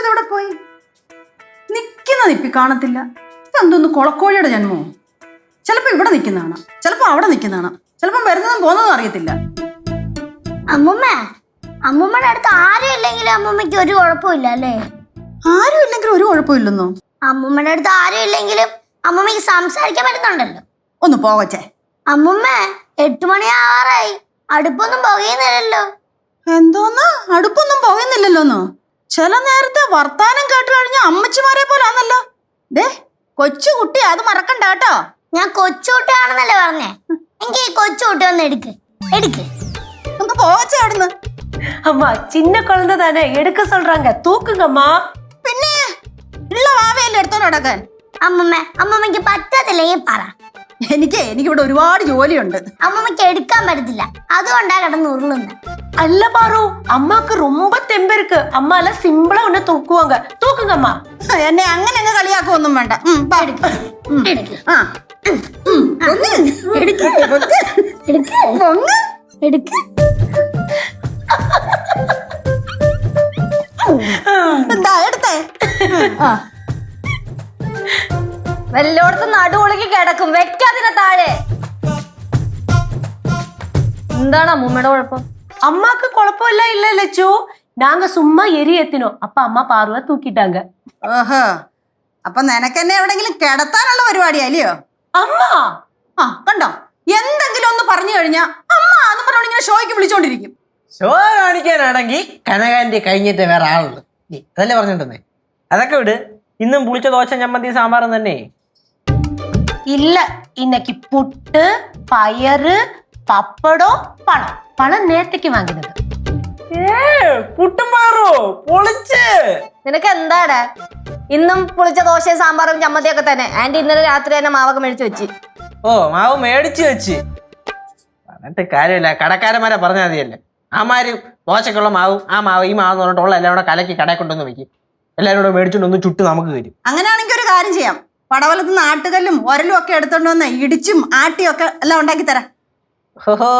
ഇതെവിടെ പോയി? നിക്കുന്ന നിപ്പി കാണത്തില്ല. ഇതെന്തോന്ന് കൊളക്കോഴിയുടെ ജന്മോ? ചിലപ്പോ ഇവിടെ നിൽക്കുന്നതാണ്, ചിലപ്പോ അവിടെ നിൽക്കുന്നതാണ്, ചിലപ്പം വരുന്നതും പോകുന്നതും അറിയത്തില്ല. അമ്മൂമ്മയുടെ അടുത്ത് ആരും ഇല്ലെങ്കിലും അമ്മൂമ്മയ്ക്ക് ഒരു കുഴപ്പമില്ല അല്ലേ? ആരും ഇല്ലെങ്കിലും ഒരു കുഴപ്പമില്ലെന്നോ? അമ്മൂമ്മയുടെ അടുത്ത് ആരും ഇല്ലെങ്കിലും അമ്മൂമ്മയ്ക്ക് സംസാരിക്കാൻ പറ്റുന്നുണ്ടല്ലോ. ഒന്ന് പോകച്ചേ. അമ്മൂമ്മ 8 മണിയാറായി, അടുപ്പൊന്നും പുകയുന്നില്ലല്ലോ. എന്തോന്ന് അടുപ്പൊന്നും പോകുന്നില്ലല്ലോന്നോ? ചില നേരത്തെ വർത്താനം കേട്ട് കഴിഞ്ഞ അമ്മച്ചിമാരെ പോലാന്നല്ലോ. ദേ കൊച്ചു കുട്ടി, അത് മറക്കണ്ട കേട്ടോ. ഞാൻ കൊച്ചുകുട്ടിയാണെന്നല്ലേ പറഞ്ഞേ. എനിക്ക് ഈ കൊച്ചുകുട്ടി ഒന്ന് എടുക്ക്. ഒന്ന് പോവച്ചേ അവിടുന്ന്. அம்மா சின்ன குழந்தை தானே எடுக்க சொல்றாங்க, தூக்குங்கம்மா. പിന്നെ ഉള്ള വാവയല്ലേ എടുത്തോണ്ട് നടക്കാൻ. അമ്മമ്മയ്ക്ക് പറ്റത്തില്ലെങ്കിൽ പറ. എനിക്കിവിടെ ഒരുപാട് ജോലിയുണ്ട്. അമ്മമ്മയ്ക്ക് എടുക്കാൻ പറ്റത്തില്ല, അതുകൊണ്ടാ കിടന്ന് ഉരുളുന്നത്. அல்ல பாரு, அம்மாக்கு ரொம்ப தெம்பு இருக்கு. அம்மா எல்லாம் சிம்பிளா ஒண்ணு தூக்குவாங்க. தூக்குங்கம்மா. എന്നെ അങ്ങനെ അങ്ങ് കളിയാക്കൊന്നും വേണ്ട. എന്താ എടുത്തേ? വല്ലോടത്തും നടുവൊളുക്കി കിടക്കും, വെക്കാതിനെ താഴെ. എന്താണ് അമ്മൂമ്മയുടെ കുഴപ്പം? அம்மாக்கு குழப்பம் எல்லாம் இல்ல லட்சு. நாங்க சும்மா எரி ஏத்தினோம், அப்ப அம்மா பார்வை தூக்கிட்டாங்க. ഓഹോ, അപ്പൊ നിനക്കെന്നെ എവിടെങ്കിലും കിടത്താനുള്ള പരിപാടിയല്ലയോ? അമ്മ കണ്ടോ, എന്തെങ്കിലും ഒന്ന് പറഞ്ഞു കഴിഞ്ഞാ അമ്മ എന്ന് പറഞ്ഞോണ്ട് ഇങ്ങനെ ഷോയ്ക്ക് വിളിച്ചോണ്ടിരിക്കും. ഷോ കാണിക്കാനാണെങ്കിൽ കനകാന്റെ കഴിഞ്ഞിട്ട് വേറെ ആളുണ്ട്, അതല്ലേ പറഞ്ഞിട്ടുണ്ടേ. അതൊക്കെ വിട്, ഇന്നും പുളിച്ച ദോശ ചമ്മന്തി സാമ്പാറും തന്നെ. இல்ல, இன்னைக்கு புட்டு பயறு பப்படம் பழம். பழம் நேத்துக்கு வாங்கினது. പുട്ടും പയറോ പൊളിച്ച്. നിനക്ക് എന്താടാ? ഇന്നും പുളിച്ച ദോശയും സാമ്പാറും ചമ്മന്തിയൊക്കെ തന്നെ. ആന്റി ഇന്നലെ രാത്രി തന്നെ മാവൊക്കെ മേടിച്ചു വെച്ച്. ഓ, മാവ് മേടിച്ചു വെച്ച് പറഞ്ഞിട്ട് കാര്യമില്ല. കടക്കാരന്മാരെ പറഞ്ഞാൽ മതിയല്ലേ. ആമാര് ദോശക്കുള്ള മാവും ആ മാവ് ഈ മാവ് പറഞ്ഞിട്ടുള്ള എല്ലാം കൂടെ കലക്കി കടയിൽ കൊണ്ടുവന്ന് വെക്കും. എല്ലാവരും കൂടെ മേടിച്ചോണ്ടൊന്ന് ചുട്ട് നമുക്ക് തരും. അങ്ങനെയാണെങ്കിൽ ഒരു കാര്യം ചെയ്യാം, പടവലത്ത് നിന്ന് ആട്ടുകല്ലും ഒരലും ഒക്കെ എടുത്തോണ്ട് വന്ന് ഇടിച്ചും ആട്ടിയും ഒക്കെ എല്ലാം ഉണ്ടാക്കി തരാം. ഓഹോ,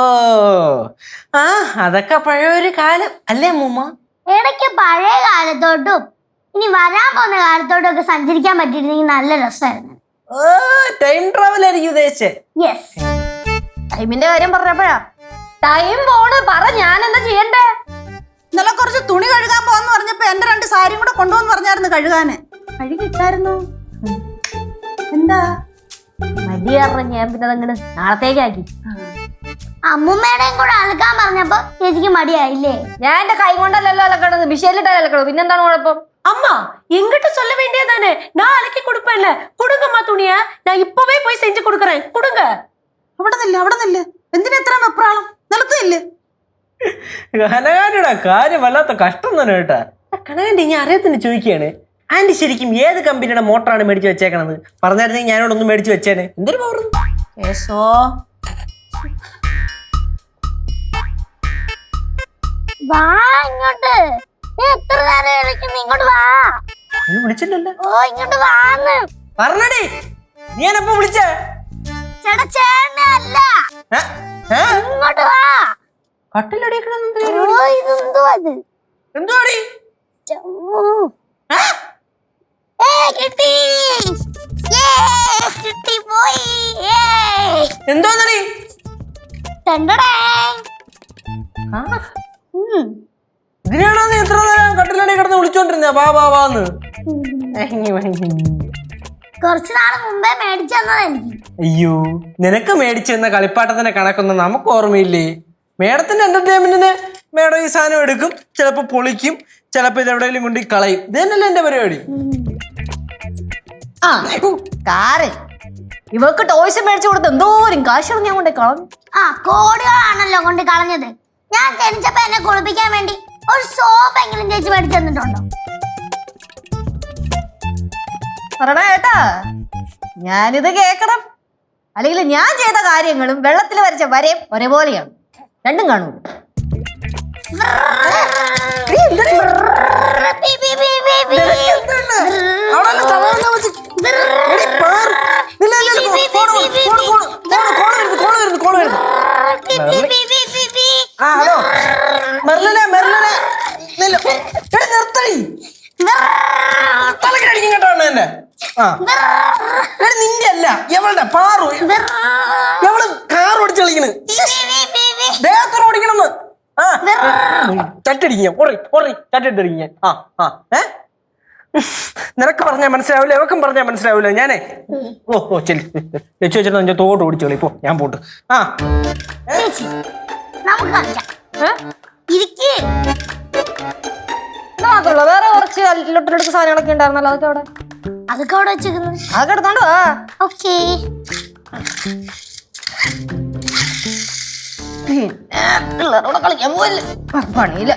ആ അതൊക്കെ പഴയൊരു കാലം അല്ലേ അമ്മൂമ്മ? ഇടയ്ക്ക് പഴയ കാലത്തോട്ടും ഇനി വരാൻ പോകുന്ന കാലത്തോട്ടും ഒക്കെ സഞ്ചരിക്കാൻ പറ്റിയിരുന്നെങ്കിൽ നല്ല രസമായിരുന്നു. ഓ, ടൈം ട്രാവൽ ആയിരിക്കും ഉദ്ദേശിച്ചേ. യെസ്. ടൈമിന്റെ കാര്യം പറഞ്ഞപ്പോഴാ ടൈം പോണ്. പറ, ഞാൻ എന്താ ചെയ്യണ്ടേ? ഇന്നലെ കുറച്ച് തുണി കഴുകാൻ പോകാന്ന് പറഞ്ഞപ്പോ എന്റെ 2 സാരിയും കൂടെ കൊണ്ടുവന്ന് പറഞ്ഞായിരുന്നു കഴുകാന്. കഴുകിട്ടായിരുന്നു. എന്താ മടിയാറ, ഞാൻ പിന്നെ അതങ്ങനെ നാളത്തേക്കാക്കി. അമ്മൂമ്മയുടെയും കൂടെ അലക്കാൻ പറഞ്ഞപ്പോ ചേച്ചിക്ക് മടിയായില്ലേ? ഞാൻ എന്റെ കൈ കൊണ്ടല്ലല്ലോ അലക്കണത്, മിഷേലിട്ടാ അലക്കണത്. പിന്നെന്താണ് കുഴപ്പം? அம்மா எங்கிட்ட சொல்ல வேண்டியதானே, நான் அலக்கி கொடுப்பேன்ல. கொடுங்கம்மா துணிய, நான் இப்பவே போய் செஞ்சு கொடுக்கறேன். கொடுங்க. അവിടെ നില്ല. എന്തിനാ ഇത്ര വെപ്രാളം? നിലത്തില്ലേ? കനകാന്റിയുടെ കാര്യം വല്ലാത്ത കഷ്ടം തന്നെ കേട്ടാ. കനകാന്റി ഞാൻ അറിയത്തിന് ചോദിക്കുകയാണ്, ആന്റി ശരിക്കും ഏത് കമ്പനിയുടെ മോട്ടറാണ് മേടിച്ച് വെച്ചേക്കണത്? പറഞ്ഞായിരുന്നെങ്കിൽ ഞാനോടൊന്നും മേടിച്ച് വെച്ചേനെ. എന്തൊരു പവർ. വാ ഇങ്ങോട്ട്. എത്ര നേരം വിളിക്കുന്നു? ഇങ്ങോട്ട് വാ. വിളിച്ചില്ലല്ലോ. ഓ, ഇങ്ങോട്ട് വാന്ന് പറഞ്ഞടി. നീ എന്നെപ്പോ വിളിച്ചേ? ചേട്ടനല്ല, ഇങ്ങോട്ട് വാ. കട്ടിലടി ഓ, ഇതെന്തോ അത്? എന്തുവാടി? കിട്ടി. കിട്ടി പോയി. എന്തോന്നടി? ഇതിനാണോ നീ എത്ര നേരം കട്ടിലടി കിടന്ന് വിളിച്ചോണ്ടിരുന്ന വാന്ന്? കുറച്ചു നാള് മുമ്പേ മേടിച്ചെന്നത് എനിക്ക്. അയ്യോ, നിനക്ക് മേടിച്ചെന്ന കളിപ്പാട്ടത്തിന്റെ കണക്കൊന്നും നമുക്ക് ഓർമ്മയില്ലേ? മേഡത്തിന്റെ എന്റർടൈൻമെന്റിന് മേഡം ഈ സാധനം എടുക്കും, ചിലപ്പോ പൊളിക്കും, ചിലപ്പോ ഇത് എവിടെയെങ്കിലും കൊണ്ട് കളയും. ഇത് തന്നെയല്ലേ എന്റെ പരിപാടി. കാറ് ഇവർക്ക് ടോയ്സ് മേടിച്ചു കൊടുത്ത് എന്തോരും കാശാണ് ഞാൻ കൊണ്ടേ കളഞ്ഞു. കോടികളാണല്ലോ കൊണ്ട് കളഞ്ഞത്. ഞാൻ ജനിച്ചപ്പോ എന്നെ കുളിപ്പിക്കാൻ വേണ്ടി ഒരു സോപ്പ് എങ്കിലും ചേച്ചി മേടിച്ചു തന്നിട്ടുണ്ടോ? പറടാ ഏട്ടാ, ഞാനിത് കേക്കണം. അല്ലെങ്കിൽ ഞാൻ ചെയ്ത കാര്യങ്ങളും വെള്ളത്തിൽ വരച്ച വരയും ഒരേപോലെയാണ്. രണ്ടും കാണൂ. ഹലോ മെർലിനെ നിർത്തടി. എന്റെ ആ എടി, നിന്റെ അല്ല എവളുടെ പാറു എവള് കാർ ഓടിച്ച് കളിക്കണ് ദേഹത്തോട് ഓടിക്കണെന്ന് ആ ചട്ടടിക്കാം ചട്ടിട്ടടിക്കാൻ നിനക്ക് പറഞ്ഞാൽ മനസ്സിലാവില്ല എവക്കും പറഞ്ഞാൽ മനസ്സിലാവില്ല ഞാനേ ഓ ചെല്ലി ലക്ഷ്യം വെച്ചിട്ട് എന്റെ തോട്ട് ഓടിച്ചു കളി ഇപ്പോ ഞാൻ പോട്ട് ആ ചേച്ചി നമുക്ക് കളിക്കാം ഇരിക്കേ മാത്രമല്ല വേറെ കുറച്ച് ലിട്ടറെടുത്ത സാധനങ്ങളൊക്കെ ഉണ്ടായിരുന്നല്ലോ അതൊക്കെ അവിടെ അതൊക്കെ അവിടെ വെച്ചേക്കുന്നു അതൊക്കെ എടുത്തോണ്ട് വാ ഓക്കേ പിള്ളേരോടെ കളിക്കാൻ പോവല്ലേ പണിയില്ല